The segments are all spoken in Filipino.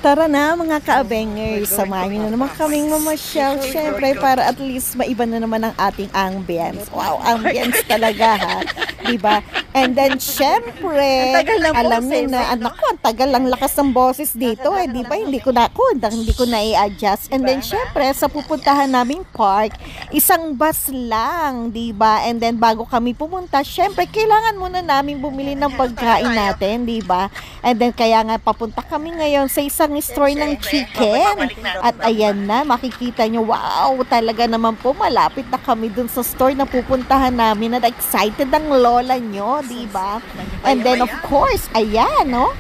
Tara na mga ka-abengers, samahan nyo na naman kaming mamasyal, syempre para at least maiba na naman ang ating ambience. Wow, ambience talaga ha, diba? And then syempre, alam nyo na, anak ko, ang tagal ang lakas ng boses dito eh, diba? Hindi ko na i-adjust. And then syempre, sa pupuntahan naming park, isang bus lang, diba? And then bago kami pumunta, syempre, kailangan muna namin bumili ng pagkain natin, diba? And then kaya nga papunta kami ngayon sa isang store ng chicken. At ayan na, makikita nyo, wow, talaga naman po, malapit na kami dun sa store na pupuntahan namin at excited ang lola nyo, diba? And then of course, ayan, no?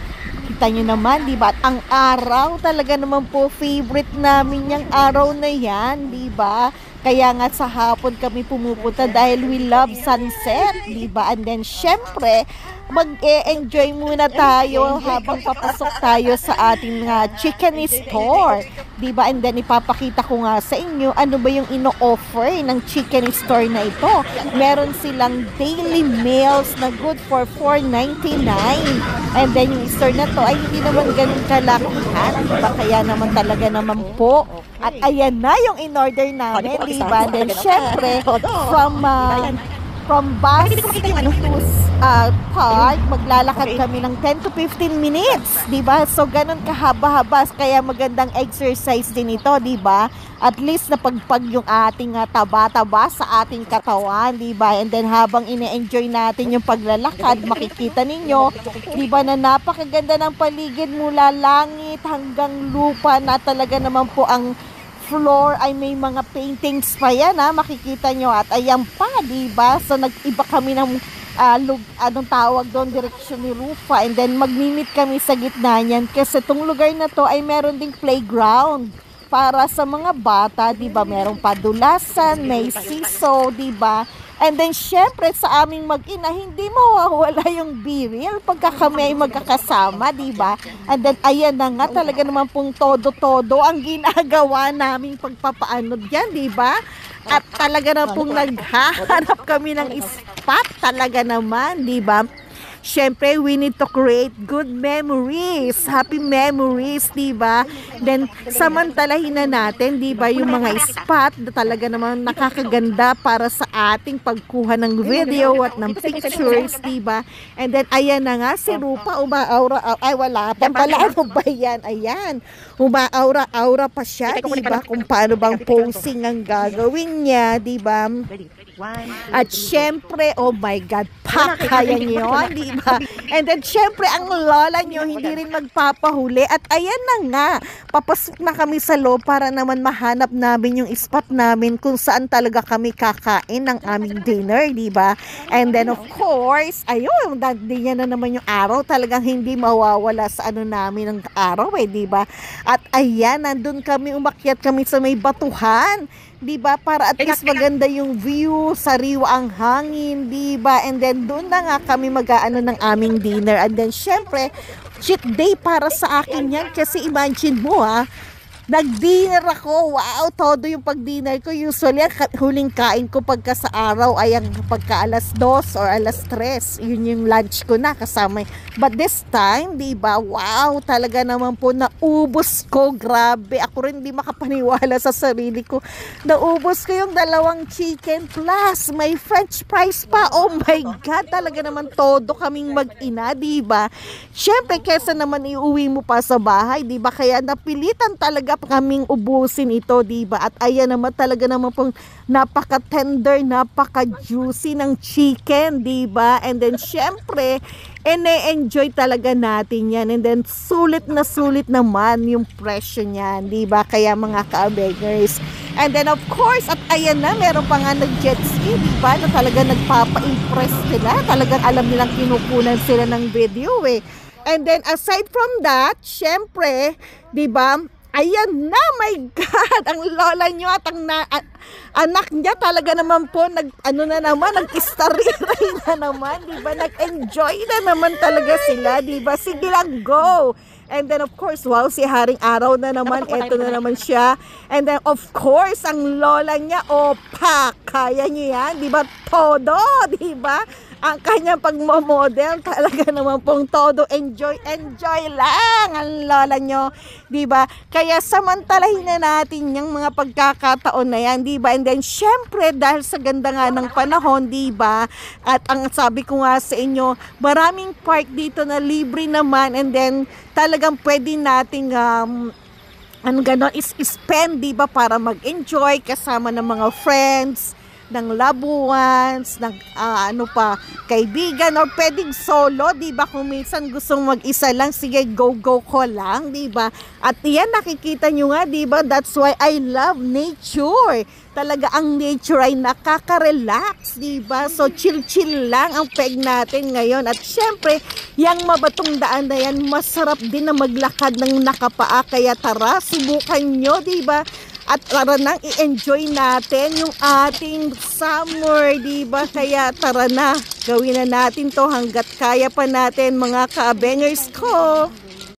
Kita nyo naman, diba? At ang araw, talaga naman po, favorite namin yung araw na yan, diba? Kaya nga sa hapon kami pumupunta dahil we love sunset, diba? And then syempre, mag-e-enjoy muna tayo habang papasok tayo sa ating chicken store, diba? And then ipapakita ko nga sa inyo ano ba yung ino-offer ng chicken store na ito. Meron silang daily meals na good for $4.99. And then yung store na to ay hindi naman ganun kalakihan, diba? Kaya naman talaga naman po. At ayan na yung in-order namin, diba? And then syempre, from bus to park, maglalakad kami ng 10 to 15 minutes, diba? So, ganun kahaba-haba, kaya magandang exercise din ito, diba? At least napagpag yung ating taba-taba sa ating katawan, diba? And then habang ine-enjoy natin yung paglalakad, makikita ninyo, diba, na napakaganda ng paligid mula langit hanggang lupa, na talaga naman po ang floor ay may mga paintings pa yan, makikita nyo. At ayan pa, diba? So nag-iba kami ng anong tawag doon, direksyon ni Rufa. And then magmimit kami sa gitna niyan kasi itong lugar na to ay meron ding playground para sa mga bata, diba? Merong padulasan, may siso, diba? And then, syempre, sa aming mag-ina, hindi mawawala yung biril pagka kami ay magkakasama, diba? And then, ayan na nga, talaga naman pong todo-todo ang ginagawa naming pagpapaano dyan, diba? At talaga na pong naghahanap kami ng spot, talaga naman, diba? Syempre, we need to create good memories, happy memories, diba? Then, samantalahin na natin, diba, yung mga spot na talaga naman nakakaganda para sa ating pagkuha ng video at ng pictures, diba? And then, ayan na nga, si Rupa, umaaura, ay wala pa pala, ano ba yan? Ayan, umaaura-aura pa siya, diba? Kung paano bang posing ang gagawin niya, diba? At syempre, oh my God, kaya niyo, di ba? And then syempre, ang lola niyo hindi rin magpapahuli. At ayan na nga, papasok na kami sa loob para naman mahanap namin yung spot namin kung saan talaga kami kakain ng aming dinner, di ba? And then of course, ayun, diyan na naman yung araw, talagang hindi mawawala sa ano namin ng araw, di ba? At ayan, nandun kami, umakyat kami sa may batuhan, diba? Para at least maganda yung view, sariwa ang hangin, diba? And then doon na nga kami mag-aano ng aming dinner. And then syempre, cheat day para sa akin yan. Kasi imagine mo nag-dinner ako. Wow, todo yung pag-dinner ko. Usually, huling kain ko pagka sa araw ay ang pagka alas 2 or alas 3. Yun yung lunch ko na kasama. But this time, diba? Wow, talaga naman po naubos ko. Grabe. Ako rin di makapaniwala sa sarili ko. Naubos ko yung 2 chicken plus may french fries pa. Oh my God, talaga naman todo kaming mag-ina, diba? Syempre, kesa naman iuwi mo pa sa bahay, diba? Kaya napilitan talaga kaming ubusin ito, diba? At ayan naman, talaga naman pong napaka-tender, napaka-juicy ng chicken, diba? And then syempre, ene-enjoy talaga natin yan. And then sulit na sulit naman yung presyo niyan, diba? Kaya mga ka-beggars. And then of course, at ayan na, meron pa nga nag-jet ski, diba? Na talaga nagpapa-impress sila. Talagang alam nilang kinukunan sila ng video eh. And then aside from that, syempre, diba? Ayan na, my God, ang lola nyo at ang anak niya talaga naman po, nag-istariray na naman, diba? Nag-enjoy na naman talaga sila, diba? Sige lang, go! And then of course, wow, si Haring Araw na naman, eto na naman siya. And then of course, ang lola niya, opa, kaya niya yan, diba? Todo, diba? Ang kanyang pagmamodel, talaga naman pong todo, enjoy lang ang lola nyo. 'di ba? Kaya samantalahin na natin yung mga pagkakataon na yan, 'di ba? And then syempre dahil sa ganda nga ng panahon, 'di ba? At ang sabi ko nga sa inyo, maraming park dito na libre naman, and then talagang pwede nating ano ganon is spend, 'di ba, para mag-enjoy kasama ng mga friends, ng loved ones, ng ano pa, kaibigan, or pwedeng solo, 'di ba? Kung minsan gustong mag-isa lang, sige, go ko lang, 'di ba? At yan nakikita nyo nga, 'di ba? That's why I love nature. Talaga ang nature ay nakaka-relax, 'di ba? So chill lang ang peg natin ngayon. At syempre, yang mabatong daan na yan, masarap din na maglakad ng nakapaa. Kaya tara, subukan nyo, 'di ba? At tara nang i-enjoy natin yung ating summer, di ba? Kaya tara na, gawin na natin to hanggat kaya pa natin, mga ka-abengers ko.